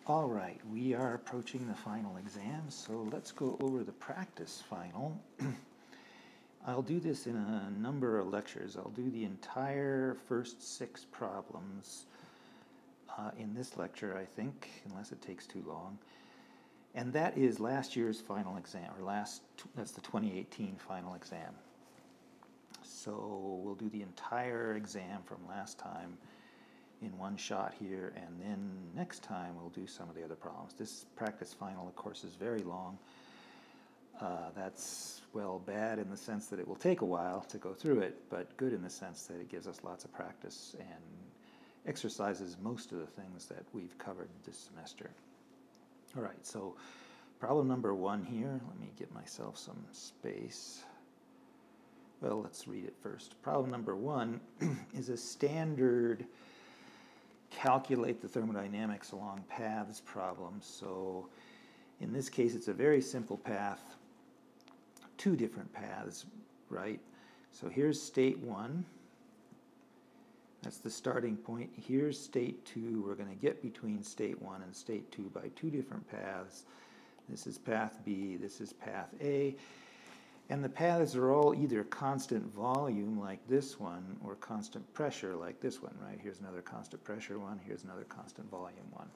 All right, we are approaching the final exam, so let's go over the practice final. I'll do this in a number of lectures. I'll do the entire first 6 problems in this lecture, I think, unless it takes too long. And that is last year's final exam, or that's the 2018 final exam. So we'll do the entire exam from last time in one shot here, and then next time we'll do some of the other problems. This practice final, of course, is very long. That's, well, bad in the sense that it will take a while to go through it, but good in the sense that it gives us lots of practice and exercises most of the things that we've covered this semester. All right, so problem number 1 here. Let me get myself some space. Well, let's read it first. Problem number 1 is a standard calculate the thermodynamics along paths problem. So in this case, it's a very simple path, 2 different paths, right? So here's state 1. That's the starting point. Here's state 2. We're going to get between state 1 and state 2 by 2 different paths. This is path B, this is path A. And the paths are all either constant volume like this one or constant pressure like this one, right? Here's another constant pressure one, here's another constant volume one.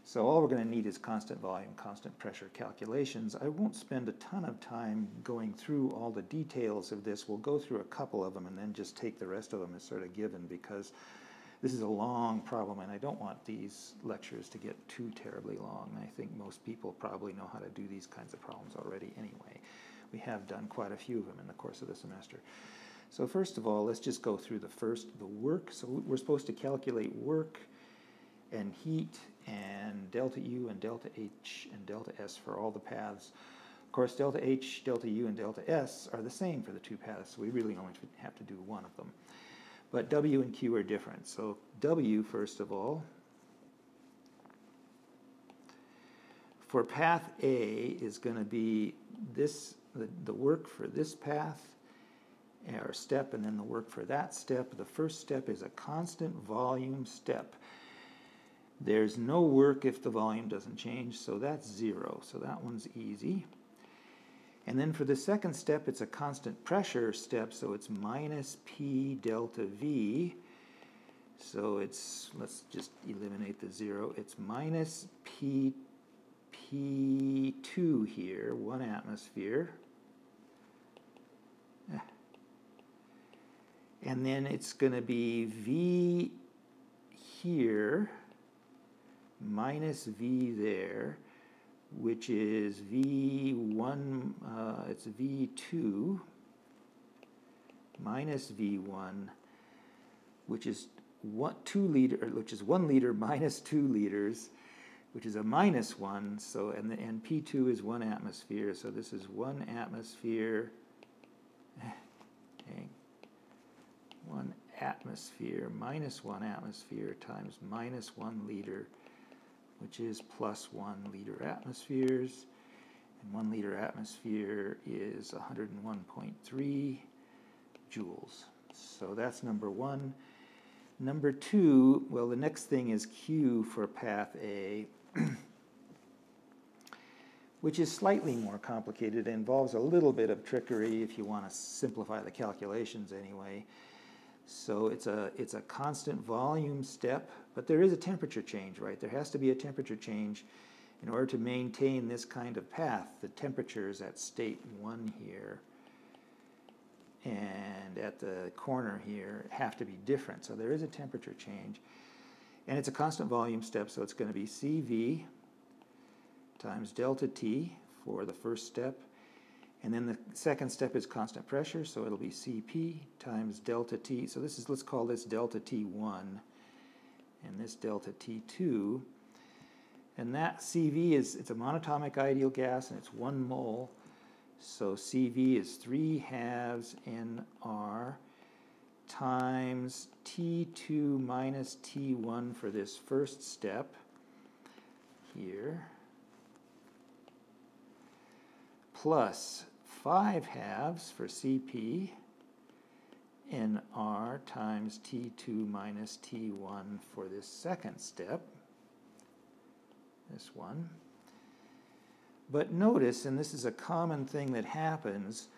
So all we're going to need is constant volume, constant pressure calculations. I won't spend a ton of time going through all the details of this. We'll go through a couple of them and then just take the rest of them as sort of given, because this is a long problem and I don't want these lectures to get too terribly long. I think most people probably know how to do these kinds of problems already anyway. We have done quite a few of them in the course of the semester. So first of all, let's just go through the work. So we're supposed to calculate work and heat and delta U and delta H and delta S for all the paths. Of course, delta H, delta U, and delta S are the same for the 2 paths, so we really only have to do one of them. But W and Q are different. So W, first of all, for path A is going to be this, the work for this path, or step, and then the work for that step. The first step is a constant volume step. There's no work if the volume doesn't change, so that's 0. So that one's easy. And then for the second step, it's a constant pressure step, so it's minus P delta V. So it's, let's just eliminate the 0. It's minus P2 here, 1 atmosphere. And then it's going to be V here minus V there, which is V1, it's V2 minus V1, which is 1 liter minus 2 liters, which is a minus 1. So and P2 is 1 atmosphere. So this is 1 atmosphere. 1 atmosphere minus 1 atmosphere times minus 1 liter, which is plus 1 liter atmospheres. And 1 liter atmosphere is 101.3 joules. So that's number 1. Number 2, well, the next thing is Q for path A, which is slightly more complicated. It involves a little bit of trickery if you want to simplify the calculations anyway. So it's a constant volume step, but there is a temperature change, right? There has to be a temperature change in order to maintain this kind of path. The temperatures at state 1 here and at the corner here have to be different. So there is a temperature change. And it's a constant volume step, so it's going to be CV times delta T for the first step. And then the second step is constant pressure, so it'll be Cp times delta T. So this is, let's call this delta T1, and this delta T2. And that Cv it's a monatomic ideal gas, and it's 1 mole. So Cv is 3/2 nR times T2 minus T1 for this first step here, plus 5/2 for Cp nR times T2 minus T1 for this second step, this one. But notice, and this is a common thing that happens,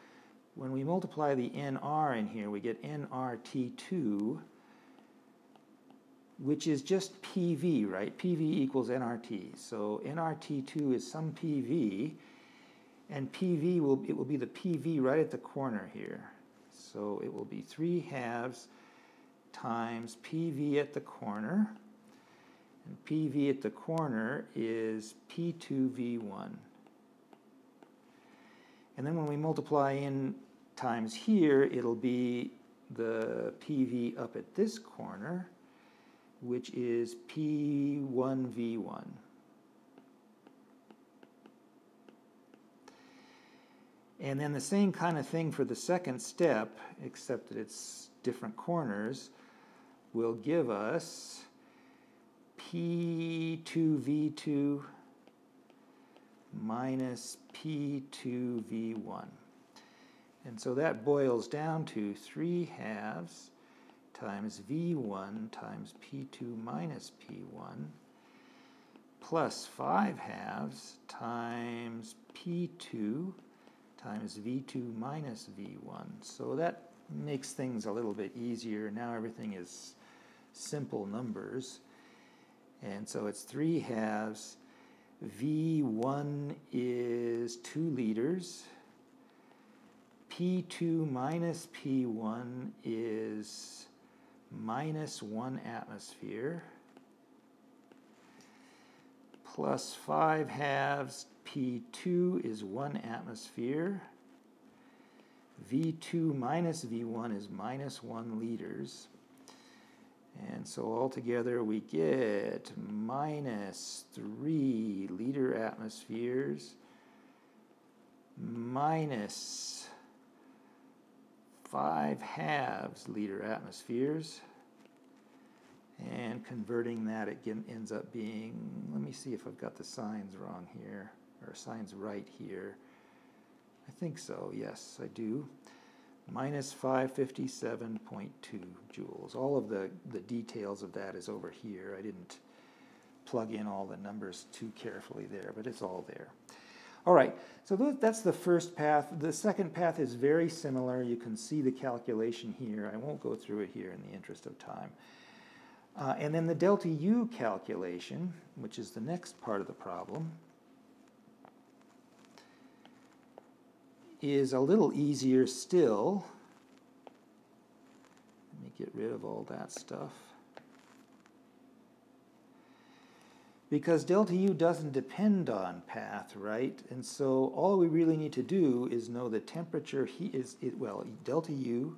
when we multiply the nr in here, we get nRT2, which is just PV, right? PV equals nRT. So nRT2 is some PV, and PV will be the PV right at the corner here. So it will be 3/2 times PV at the corner, and PV at the corner is P2V1. And then when we multiply in times here, it'll be the PV up at this corner, which is P1V1. And then the same kind of thing for the second step, except that it's different corners, will give us P2V2 minus P2V1. And so that boils down to 3/2 times V1 times P2 minus P1 plus 5/2 times P2 times V2 minus V1. So that makes things a little bit easier. Now everything is simple numbers. And so it's 3/2. V1 is 2 liters. P2 minus P1 is minus 1 atmosphere. Plus 5/2 P2 is 1 atmosphere. V2 minus V1 is minus 1 liters. And so altogether we get minus 3 liter atmospheres minus 5/2 liter atmospheres. And converting that, again, ends up being, let me see if I've got the signs wrong here, or signs right here. I think so, yes, I do. Minus 557.2 joules. All of the details of that is over here. I didn't plug in all the numbers too carefully there, but it's all there. All right, so that's the first path. The second path is very similar. You can see the calculation here. I won't go through it here in the interest of time. And then the delta U calculation, which is the next part of the problem, is a little easier still. Let me get rid of all that stuff. Because delta U doesn't depend on path, right? And so all we really need to do is know the temperature delta U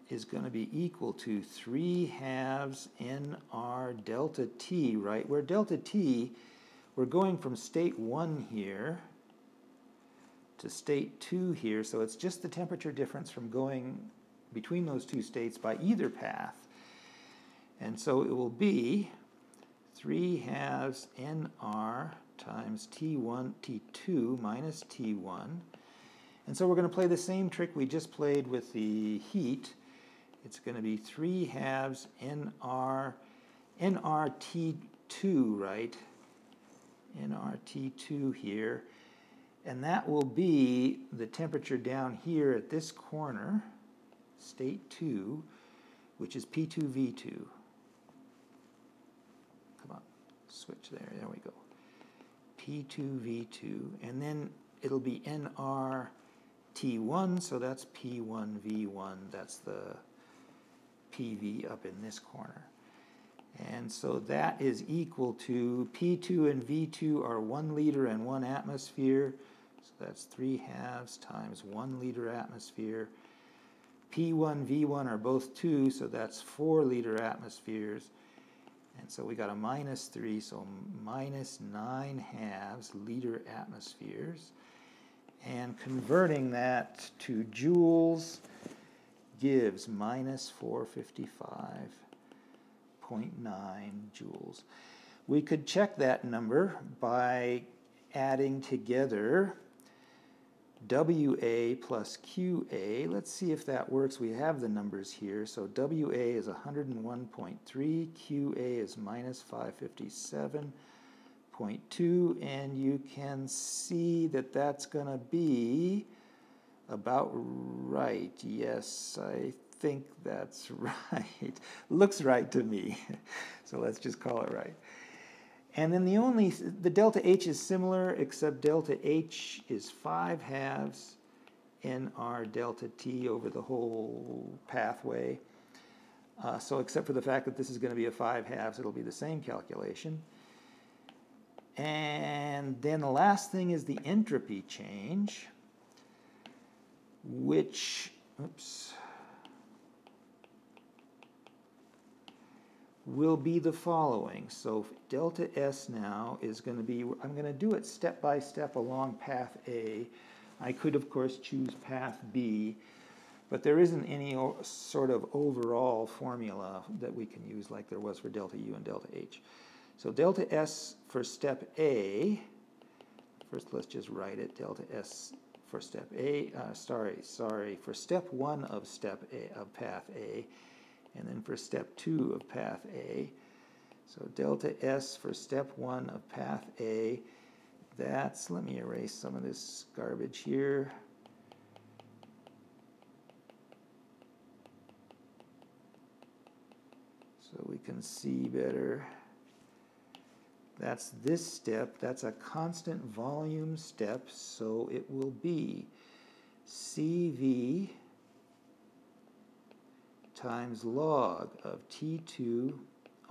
is going to be equal to 3/2 nR delta T, right? Where delta T, we're going from state 1 here to state 2 here, so it's just the temperature difference from going between those two states by either path. And so it will be 3/2 nR times T1, T2 minus T1. And so we're going to play the same trick we just played with the heat. It's going to be 3/2 nRT2, right? nRT2 here. And that will be the temperature down here at this corner, state 2, which is P2V2. Come on, switch there. There we go. P2V2. And then it'll be nRT1, so that's P1V1. That's the PV up in this corner. And so that is equal to P2 and V2 are 1 liter and 1 atmosphere. So that's 3/2 times 1 liter atmosphere. P1, V1 are both 2, so that's 4 liter atmospheres. And so we got a minus 3, so minus 9/2 liter atmospheres. And converting that to joules gives minus 455.9 joules. We could check that number by adding together WA plus QA. Let's see if that works. We have the numbers here. So WA is 101.3, QA is minus 557.2, and you can see that that's going to be about right. Yes, I think that's right. Looks right to me. So let's just call it right. And then the delta H is similar, except delta H is 5/2 NR delta T over the whole pathway. So except for the fact that this is going to be a 5/2, it'll be the same calculation. And then the last thing is the entropy change, which, will be the following. So delta S now is going to be, I'm going to do it step by step along path A. I could, of course, choose path B, but there isn't any sort of overall formula that we can use like there was for delta U and delta H. So delta S for step A, first let's just write it, delta S for step A, for step 1 of step A, of path A, and then for step 2 of path A. So delta S for step 1 of path A, that's, let me erase some of this garbage here. So we can see better. That's this step, that's a constant volume step, so it will be CV times log of T2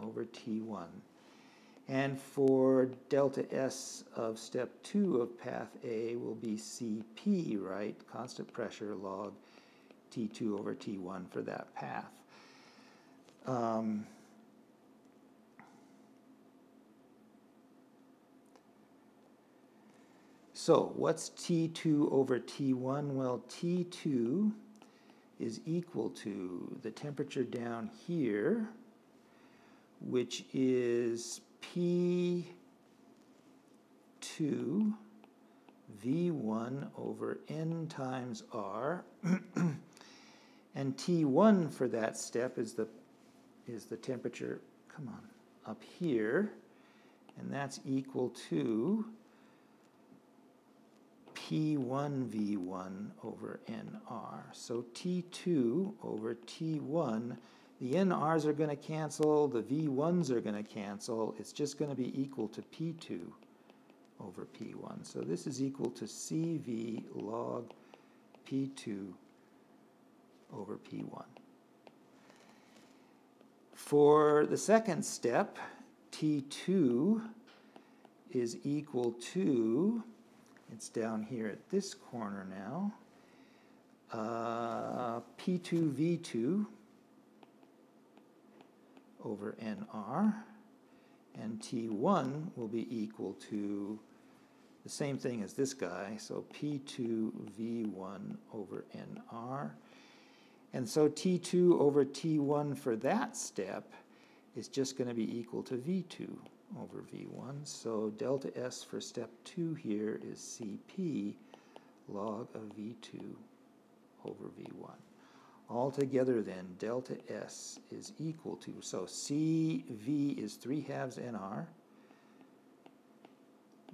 over T1. And for delta S of step 2 of path A will be CP, right? Constant pressure log T2 over T1 for that path. So what's T2 over T1? Well, T2 is equal to the temperature down here, which is P2 V1 over N times R, and T1 for that step is the temperature, come on, up here, and that's equal to P1 V1 over NR. So T2 over T1, the NRs are going to cancel, the V1s are going to cancel. It's just going to be equal to P2 over P1. So this is equal to CV log P2 over P1. For the second step, T2 is equal to, it's down here at this corner now, P2 V2 over NR, and T1 will be equal to the same thing as this guy, so P2 V1 over NR. And so T2 over T1 for that step is just going to be equal to V2 over V1. So delta S for step 2 here is CP log of V2 over V1. Altogether then, delta S is equal to, so CV is 3/2 NR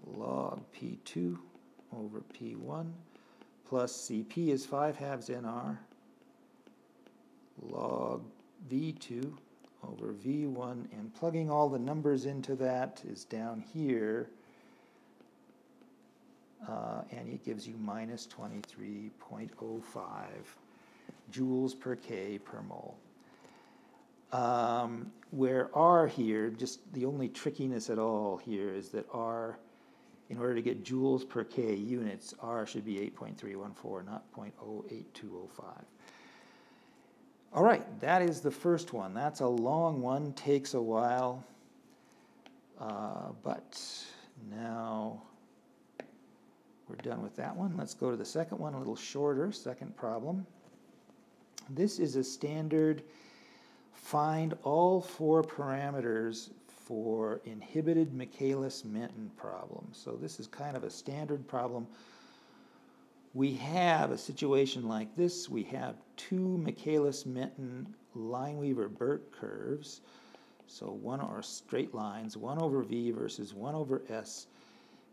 log P2 over P1 plus CP is 5/2 NR log V2 over V1, and plugging all the numbers into that is down here, and it gives you minus 23.05 joules per K per mole. Where R here, just the only trickiness at all here is that R, in order to get joules per K units, R should be 8.314, not 0.08205. All right, that is the first one. That's a long one, takes a while, but now we're done with that one. Let's go to the second one, a little shorter, second problem. This is a standard find all 4 parameters for inhibited Michaelis-Menten problem. So this is kind of a standard problem we have a situation like this. We have two Michaelis-Menten Lineweaver-Burke curves, so one are straight lines, 1 over v versus 1 over s.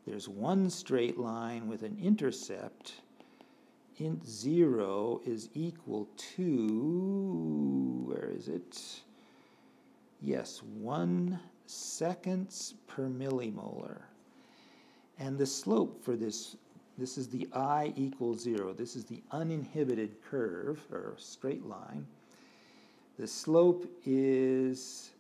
There's one straight line with an intercept. Int 0 is equal to, where is it? Yes, 1 seconds per millimolar. And the slope for this is the I equals 0. This is the uninhibited curve, or straight line. The slope is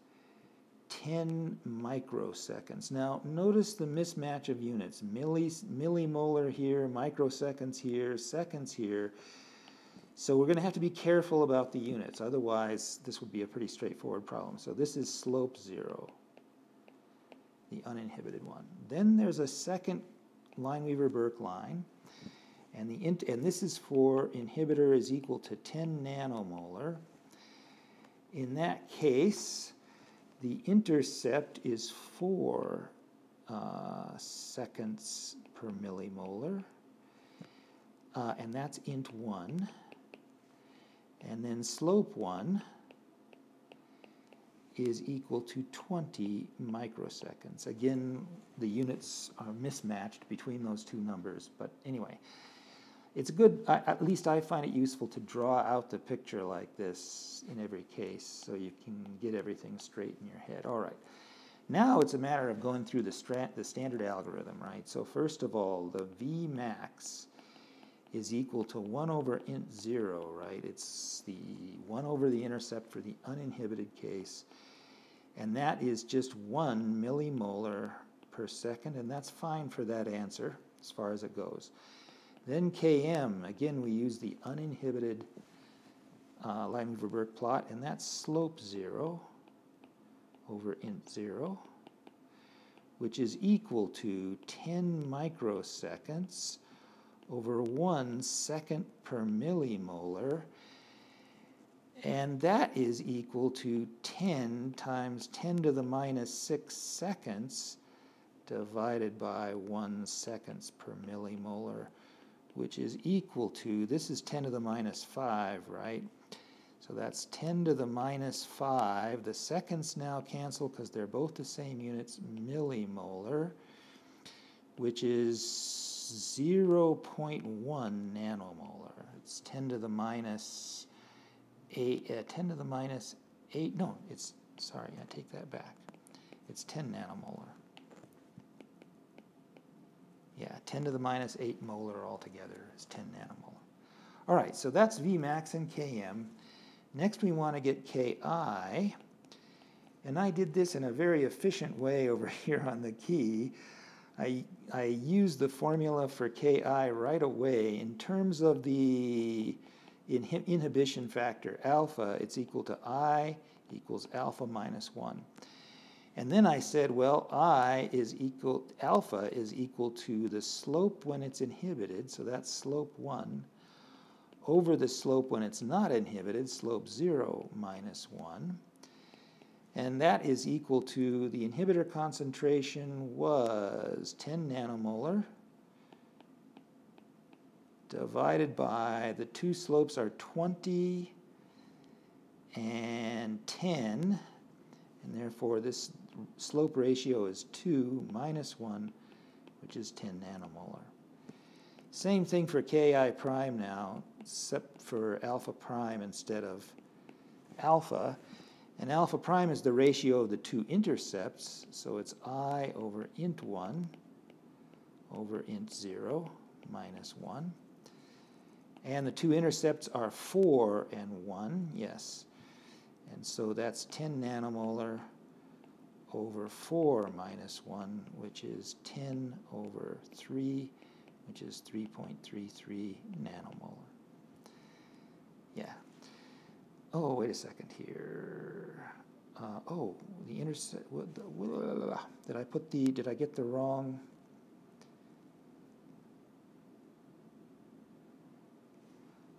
10 microseconds. Now, notice the mismatch of units. Millimolar here, microseconds here, seconds here. So we're going to have to be careful about the units. Otherwise, this would be a pretty straightforward problem. So this is slope 0, the uninhibited one. Then there's a second Lineweaver-Burke line. And this is for inhibitor is equal to 10 nanomolar. In that case, the intercept is 4 seconds per millimolar, and that's int 1. And then slope 1 is equal to 20 microseconds. Again, the units are mismatched between those two numbers, but anyway, it's good, at least I find it useful to draw out the picture like this in every case so you can get everything straight in your head. All right, now it's a matter of going through the standard algorithm, right? So first of all, the V max is equal to 1 over int 0, right? It's the 1 over the intercept for the uninhibited case, and that is just 1 millimolar per second, and that's fine for that answer as far as it goes. Then Km, again we use the uninhibited Lineweaver-Burke plot, and that's slope 0 over int 0, which is equal to 10 microseconds over 1 second per millimolar, and that is equal to 10 times 10 to the minus 6 seconds divided by 1 seconds per millimolar, which is equal to, this is 10 to the minus 5, right? So that's 10 to the minus 5. The seconds now cancel because they're both the same units, millimolar, which is 0.1 nanomolar. It's 10 to the minus 8, 10 to the minus 8, no, it's, sorry, I take that back. It's 10 nanomolar. Yeah, 10 to the minus 8 molar altogether is 10 nanomolar. All right, so that's Vmax and Km. Next we want to get Ki, and I did this in a very efficient way over here on the key. I used the formula for Ki right away. In terms of the inhibition factor alpha, it's equal to I equals alpha minus 1. And then I said, well, alpha is equal to the slope when it's inhibited, so that's slope 1, over the slope when it's not inhibited, slope 0 minus 1. And that is equal to, the inhibitor concentration was 10 nanomolar divided by, the two slopes are 20 and 10, and therefore this slope ratio is 2 minus 1, which is 10 nanomolar. Same thing for Ki prime now, except for alpha prime instead of alpha. And alpha prime is the ratio of the two intercepts, so it's I over int 1 over int 0 minus 1. And the two intercepts are 4 and 1, yes. And so that's 10 nanomolar over 4 minus 1, which is 10 over 3, which is 3.33 nanomolar. Yeah. Oh, wait a second here. Oh, the intercept, did I get the wrong?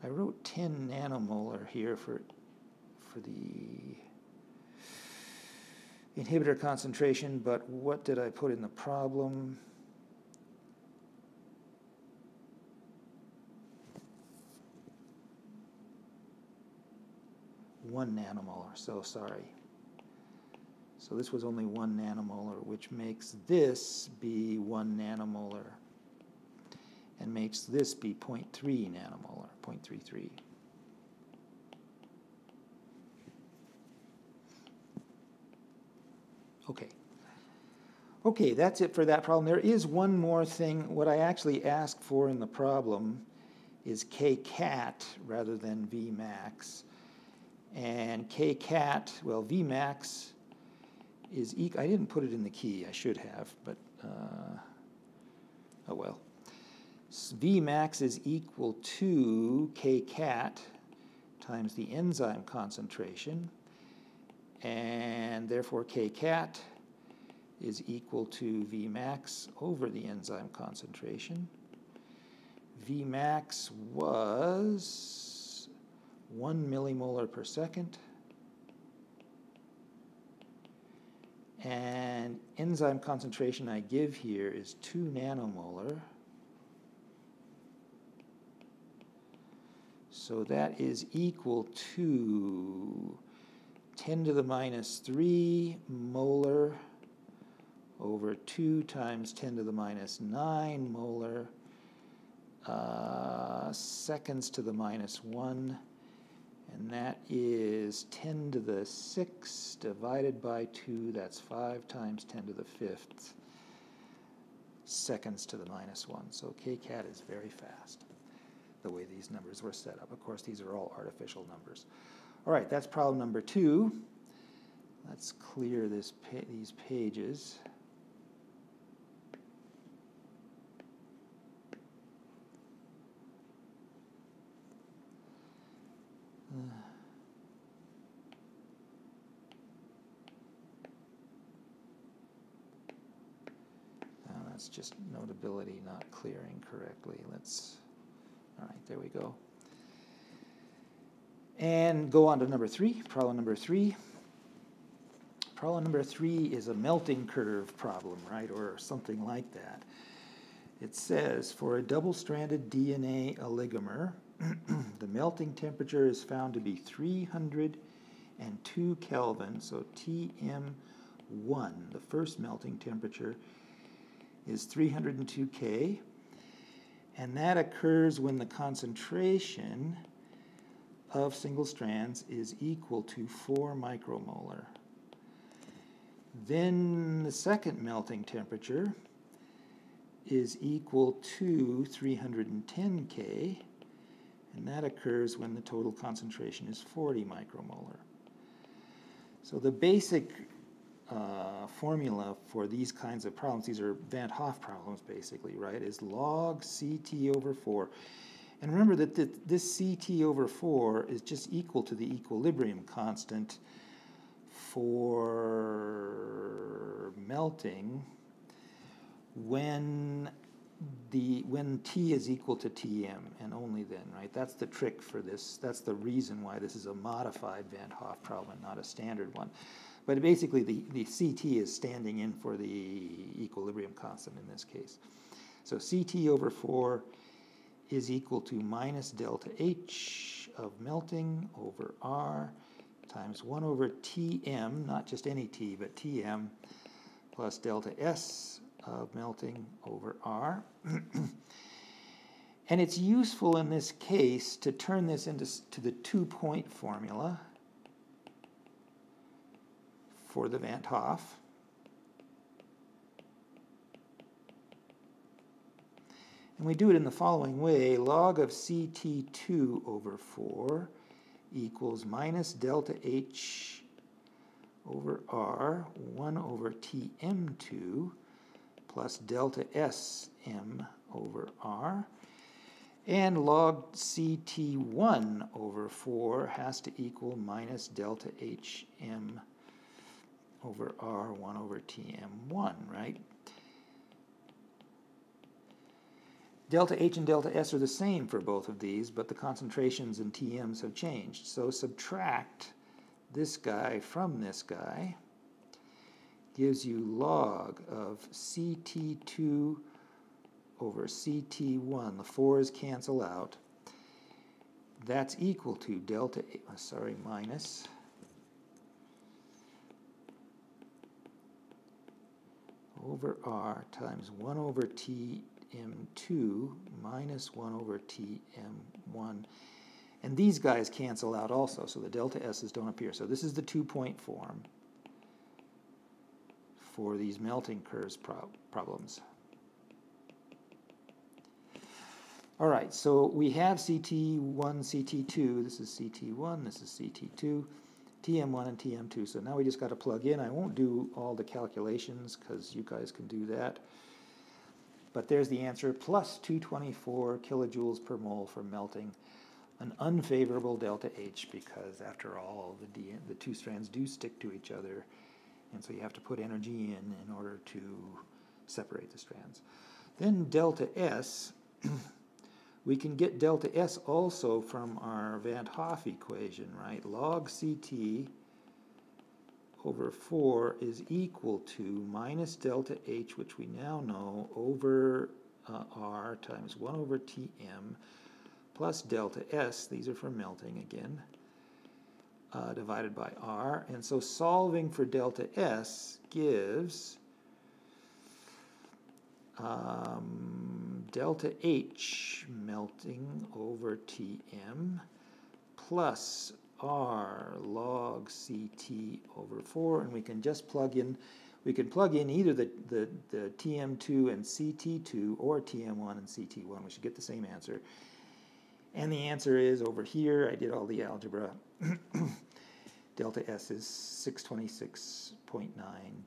I wrote 10 nanomolar here for the inhibitor concentration, but what did I put in the problem? 1 nanomolar, so sorry. So this was only 1 nanomolar, which makes this be 1 nanomolar and makes this be 0.3 nanomolar, 0.33. Okay. Okay, that's it for that problem. There is one more thing. What I actually asked for in the problem is K-cat rather than Vmax. And K-cat, well, Vmax is equal. I didn't put it in the key. I should have, but oh well. Vmax is equal to K-cat times the enzyme concentration, and therefore K-cat is equal to Vmax over the enzyme concentration. Vmax was 1 millimolar per second, and enzyme concentration I give here is 2 nanomolar. So that is equal to 10 to the minus 3 molar over 2 times 10 to the minus 9 molar seconds to the minus 1, and that is 10 to the 6 divided by 2, that's 5 times 10 to the 5th seconds to the minus 1. So K-cat is very fast, the way these numbers were set up. Of course, these are all artificial numbers. All right, that's problem number 2. Let's clear these pages. That's just notability not clearing correctly. All right, there we go. And go on to number 3, problem number 3. Problem number 3 is a melting curve problem, right, or something like that. It says, for a double-stranded DNA oligomer, the melting temperature is found to be 302 Kelvin, so Tm1, the first melting temperature, is 302 K, and that occurs when the concentration of single strands is equal to 4 micromolar. Then the second melting temperature is equal to 310 K, and that occurs when the total concentration is 40 micromolar. So the basic formula for these kinds of problems, these are Van Hoff problems basically, right, is log CT over 4. And remember that this CT over 4 is just equal to the equilibrium constant for melting when T is equal to Tm, and only then, right? That's the trick for this. That's the reason why this is a modified Van Hoff problem and not a standard one. But basically, the CT is standing in for the equilibrium constant in this case. So CT over 4 is equal to minus delta H of melting over R times 1 over Tm, not just any T, but Tm, plus delta S of melting over R. And it's useful in this case to turn this into the two-point formula for the Van Hoff. And we do it in the following way. Log of CT2 over 4 equals minus delta H over R, 1 over Tm2, plus delta Sm over R. And log CT1 over 4 has to equal minus delta Hm over R, 1 over Tm1, right? Delta H and delta S are the same for both of these, but the concentrations in Tm's have changed. So subtract this guy from this guy gives you log of CT2 over CT1. The 4's cancel out. that's equal to minus over R times 1 over Tm2 minus 1 over Tm1. And these guys cancel out also, so the delta S's don't appear. So this is the two-point form for these melting curves problems. All right, so we have CT1, CT2. This is CT1, this is CT2, TM1 and TM2. So now we just got to plug in. I won't do all the calculations because you guys can do that. But there's the answer, plus 224 kilojoules per mole for melting. An unfavorable delta H because, after all, the two strands do stick to each other, and so you have to put energy in order to separate the strands. Then delta S, we can get delta S also from our Van Hoff equation, right? Log CT over 4 is equal to minus delta H, which we now know, over R times 1 over Tm plus delta S, these are for melting again, divided by R. And so solving for delta S gives delta H melting over Tm plus R log CT over 4, and we can just plug in, we can plug in either the Tm2 and CT2 or Tm1 and CT1. We should get the same answer. And the answer is over here. I did all the algebra. Delta S is 626.9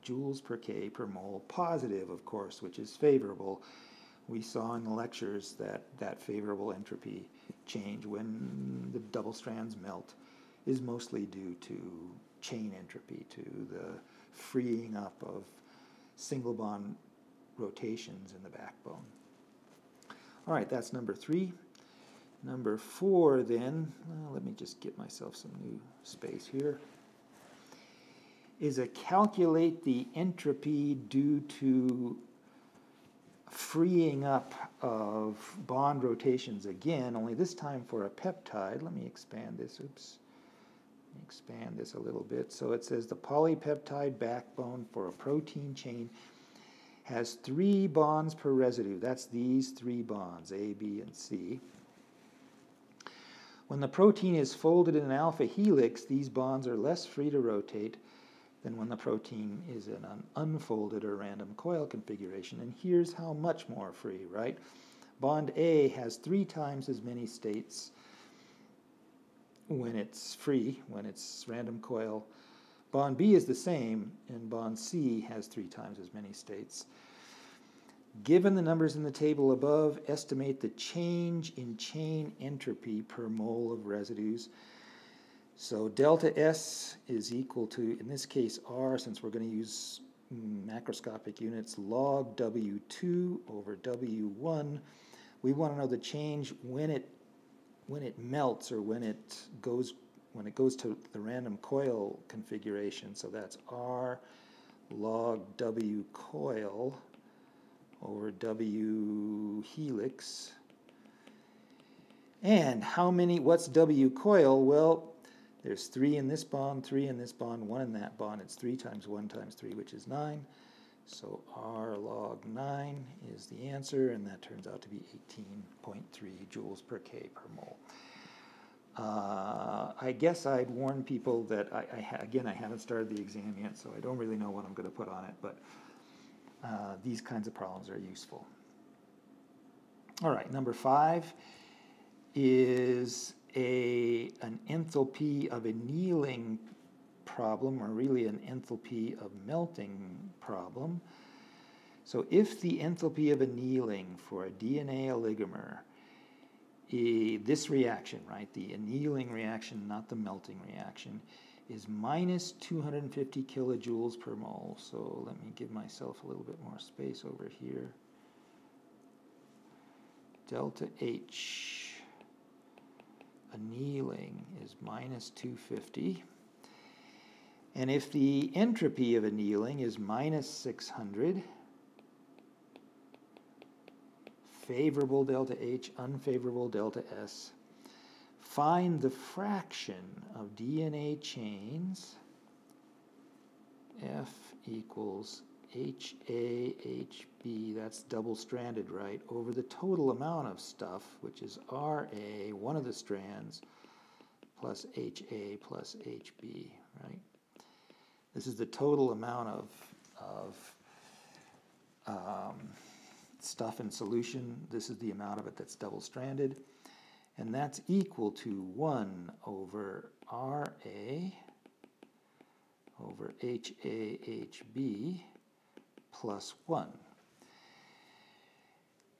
joules per K per mole, positive, of course, which is favorable. We saw in the lectures that favorable entropy change when the double strands melt is mostly due to chain entropy, to the freeing up of single bond rotations in the backbone. All right, that's number 3. Number 4 then, let me just get myself some new space here, is a calculate the entropy due to freeing up of bond rotations again, only this time for a peptide. Let me expand this, oops. Let me expand this a little bit. So it says the polypeptide backbone for a protein chain has 3 bonds per residue. That's these 3 bonds, A, B, and C. When the protein is folded in an alpha helix, these bonds are less free to rotate than when the protein is in an unfolded or random coil configuration. And here's how much more free, right? Bond A has 3 times as many states when it's free, when it's random coil. Bond B is the same, and bond C has 3 times as many states. Given the numbers in the table above, estimate the change in chain entropy per mole of residues. So delta S is equal to, in this case, R, since we're going to use macroscopic units, log W2 over W1. We want to know the change when it melts, or when it goes to the random coil configuration. So that's R log W coil over W helix. And what's W coil? Well, there's 3 in this bond, 3 in this bond, 1 in that bond. It's 3 times 1 times 3, which is 9. So R log 9 is the answer, and that turns out to be 18.3 joules per K per mole. I guess I'd warn people that, again, I haven't started the exam yet, so I don't really know what I'm going to put on it, but these kinds of problems are useful. All right, number 5 is an enthalpy of annealing problem, or really an enthalpy of melting problem. So if the enthalpy of annealing for a DNA oligomer, this reaction, right, the annealing reaction, not the melting reaction, is minus 250 kilojoules per mole. So let me give myself a little bit more space over here. Delta H annealing is minus 250. And if the entropy of annealing is minus 600, favorable delta H, unfavorable delta S, find the fraction of DNA chains F equals HA, HB, that's double-stranded, right, over the total amount of stuff, which is RA, one of the strands, plus HA plus HB, right? This is the total amount of stuff in solution. This is the amount of it that's double-stranded. And that's equal to 1 over RA over HA, HB plus 1.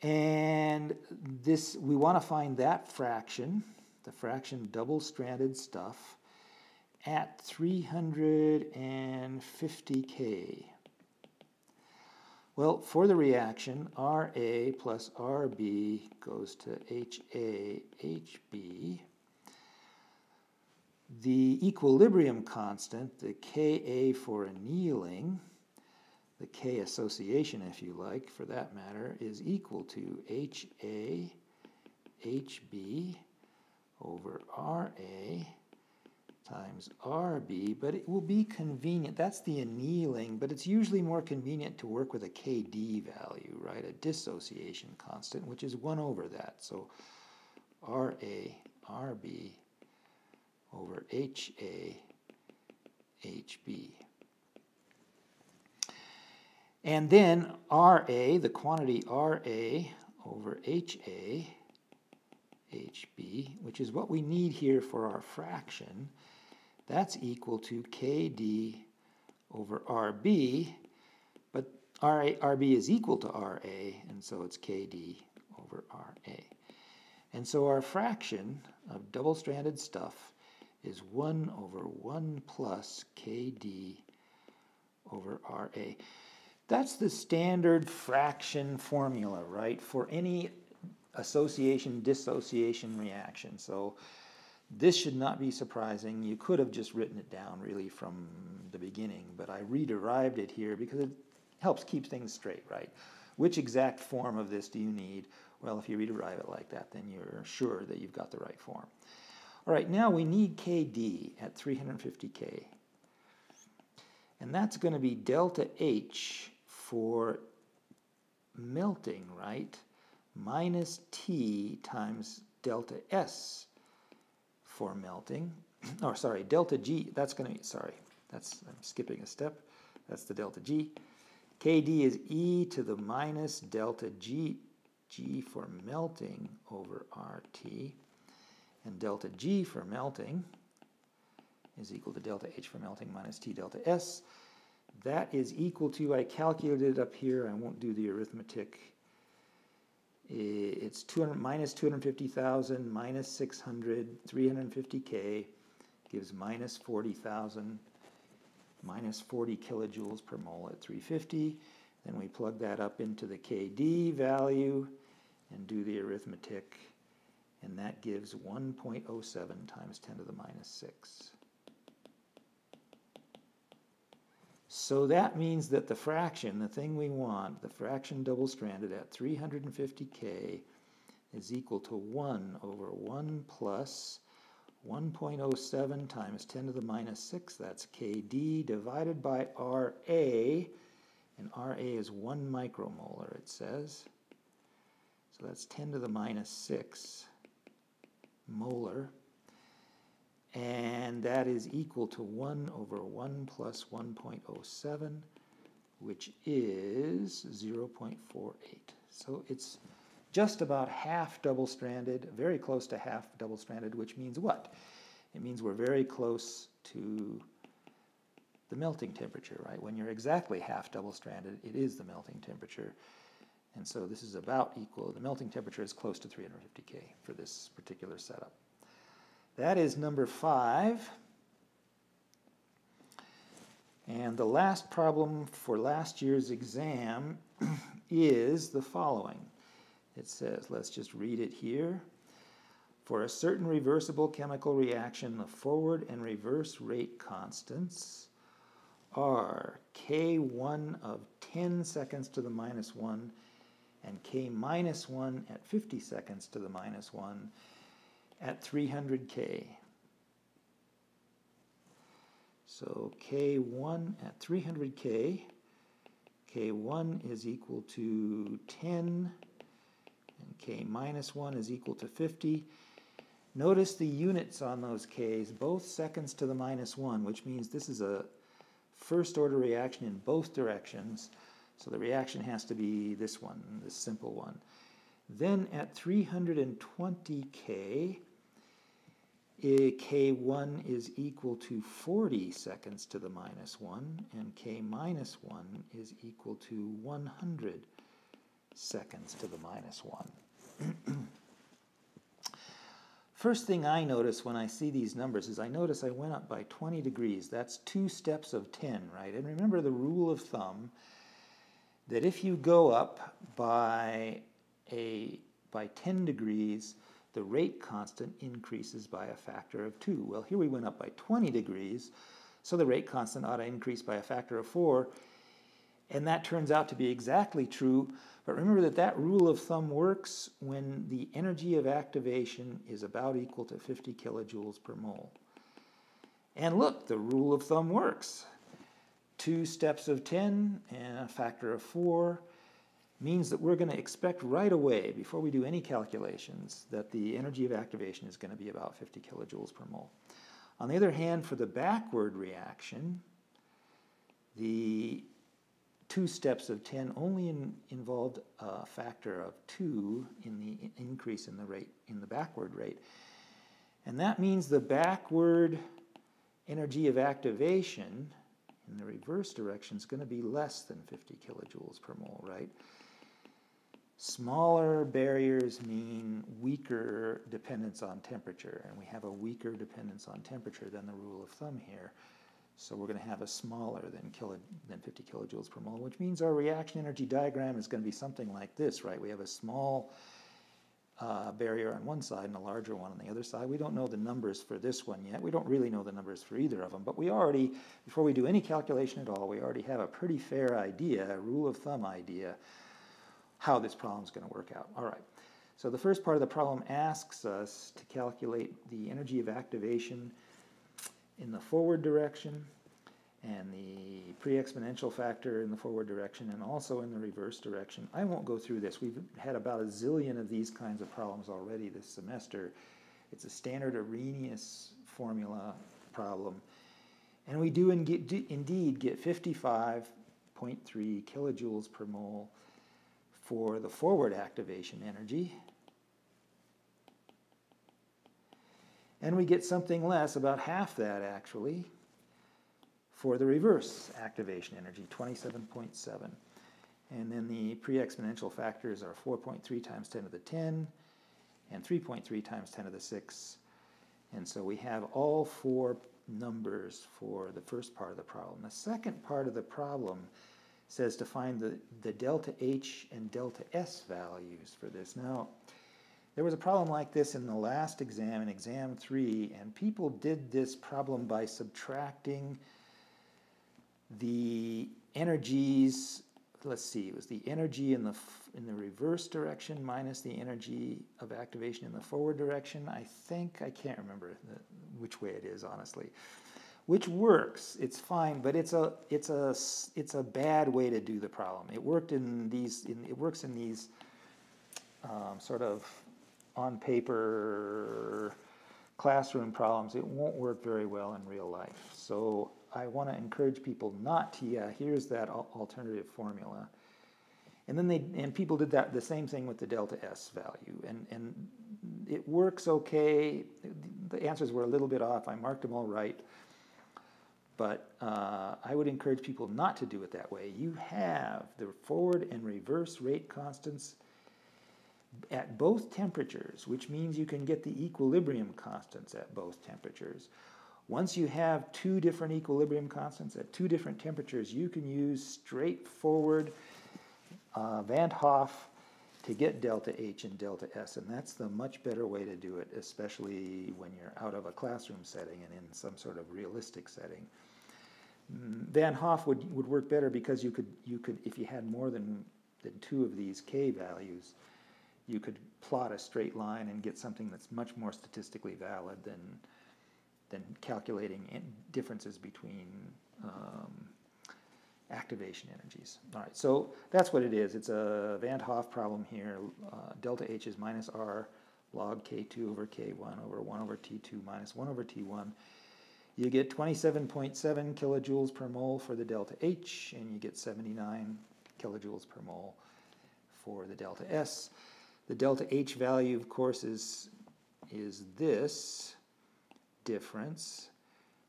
And this, we want to find that fraction, the fraction double-stranded stuff, at 350 K. Well, for the reaction, Ra plus Rb goes to Ha, Hb. The equilibrium constant, the Ka for annealing, the K association, if you like, for that matter, is equal to Ha, Hb over Ra times Rb, but it will be convenient. That's the annealing, but it's usually more convenient to work with a Kd value, right? A dissociation constant, which is 1 over that. So Ra, Rb over Ha, Hb. And then Ra, the quantity Ra over Ha, Hb, which is what we need here for our fraction, that's equal to Kd over Rb, but Rb is equal to Ra, and so it's Kd over Ra. And so our fraction of double-stranded stuff is 1 over 1 plus Kd over Ra. That's the standard fraction formula, right, for any association-dissociation reaction. So this should not be surprising. You could have just written it down really from the beginning, but I re-derived it here because it helps keep things straight, right? Which exact form of this do you need? Well, if you re-derive it like that, then you're sure that you've got the right form. All right, now we need Kd at 350 K. And that's going to be delta H for melting, right? Minus T times delta S for melting. Oh, sorry, delta G, that's going to be, sorry, I'm skipping a step. That's the delta G. Kd is e to the minus delta G, G for melting over RT. And delta G for melting is equal to delta H for melting minus T delta S. That is equal to, I calculated it up here, I won't do the arithmetic. It's minus 250,000 minus 600, 350 K gives minus 40,000, minus 40 kilojoules per mole at 350. Then we plug that up into the Kd value and do the arithmetic, and that gives 1.07 times 10 to the minus 6. So that means that the fraction, the thing we want, the fraction double-stranded at 350 K is equal to 1 over 1 plus 1.07 times 10 to the minus 6. That's Kd divided by Ra, and Ra is 1 micromolar, it says. So that's 10 to the minus 6 molar. And that is equal to 1 over 1 plus 1.07, which is 0.48. So it's just about half double-stranded, very close to half double-stranded, which means what? It means we're very close to the melting temperature, right? When you're exactly half double-stranded, it is the melting temperature. And so this is about equal. The melting temperature is close to 350 K for this particular setup. That is number 5. And the last problem for last year's exam is the following. It says, let's just read it here. For a certain reversible chemical reaction, the forward and reverse rate constants are K1 of 10 seconds to the minus 1 and K minus 1 at 50 seconds to the minus 1. at 300 K. So K1 at 300 K, K1 is equal to 10, and K minus 1 is equal to 50. Notice the units on those Ks, both seconds to the minus 1, which means this is a first order reaction in both directions. So the reaction has to be this one, this simple one. Then at 320 K, K1 is equal to 40 seconds to the minus 1, and K minus 1 is equal to 100 seconds to the minus 1. First thing I notice when I see these numbers is I notice I went up by 20 degrees. That's 2 steps of 10, right? And remember the rule of thumb that if you go up by 10 degrees, the rate constant increases by a factor of 2. Well, here we went up by 20 degrees, so the rate constant ought to increase by a factor of 4. And that turns out to be exactly true. But remember that that rule of thumb works when the energy of activation is about equal to 50 kilojoules per mole. And look, the rule of thumb works. 2 steps of 10 and a factor of 4 means that we're going to expect right away, before we do any calculations, that the energy of activation is going to be about 50 kilojoules per mole. On the other hand, for the backward reaction, the 2 steps of 10 only involved a factor of 2 in the increase in the rate, in the backward rate. And that means the backward energy of activation in the reverse direction is going to be less than 50 kilojoules per mole, right? Smaller barriers mean weaker dependence on temperature, and we have a weaker dependence on temperature than the rule of thumb here. So we're going to have a smaller than 50 kilojoules per mole, which means our reaction energy diagram is going to be something like this, right? We have a small barrier on one side and a larger one on the other side. We don't know the numbers for this one yet. We don't really know the numbers for either of them, but we already, before we do any calculation at all, we already have a pretty fair idea, a rule of thumb idea, how this problem is going to work out. All right, so the first part of the problem asks us to calculate the energy of activation in the forward direction and the pre-exponential factor in the forward direction and also in the reverse direction. I won't go through this. We've had about a zillion of these kinds of problems already this semester. It's a standard Arrhenius formula problem. And we do indeed get 55.3 kilojoules per mole for the forward activation energy. And we get something less, about half that actually, for the reverse activation energy, 27.7. And then the pre-exponential factors are 4.3 times 10 to the 10 and 3.3 times 10 to the 6. And so we have all 4 numbers for the first part of the problem. The second part of the problem says to find the delta H and delta S values for this. Now, there was a problem like this in the last exam, in exam 3, and people did this problem by subtracting the energies. Let's see, it was the energy in the reverse direction minus the energy of activation in the forward direction. I can't remember which way it is, honestly. Which works, it's fine, but it's a bad way to do the problem. It works in these sort of on paper classroom problems. It won't work very well in real life. So I want to encourage people not to. Here's that alternative formula, and then people did the same thing with the delta S value, and it works okay. The answers were a little bit off. I marked them all right. But I would encourage people not to do it that way. You have the forward and reverse rate constants at both temperatures, which means you can get the equilibrium constants at both temperatures. Once you have 2 different equilibrium constants at 2 different temperatures, you can use straightforward Van Hoff to get delta H and delta S, and that's the much better way to do it, especially when you're out of a classroom setting and in some sort of realistic setting. Van Hoff would work better because you could if you had more than 2 of these K values, you could plot a straight line and get something that's much more statistically valid than calculating differences between activation energies. All right, so that's what it is. It's a Van 't Hoff problem here. Delta H is minus R log K2 over K1 over 1 over T2 minus 1 over T1. You get 27.7 kilojoules per mole for the delta H, and you get 79 kilojoules per mole for the delta S. The delta H value, of course, is this difference,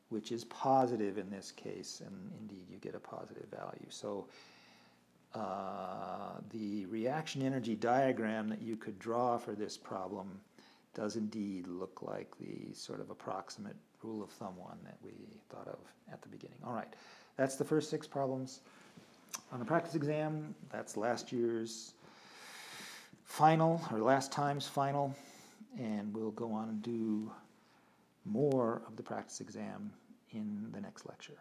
which is positive in this case, and indeed you get a positive value. So the reaction energy diagram that you could draw for this problem does indeed look like the sort of approximate rule of thumb one that we thought of at the beginning. All right, that's the first 6 problems. On the practice exam, that's last year's final, or last time's final, and we'll go on and do more of the practice exam in the next lecture.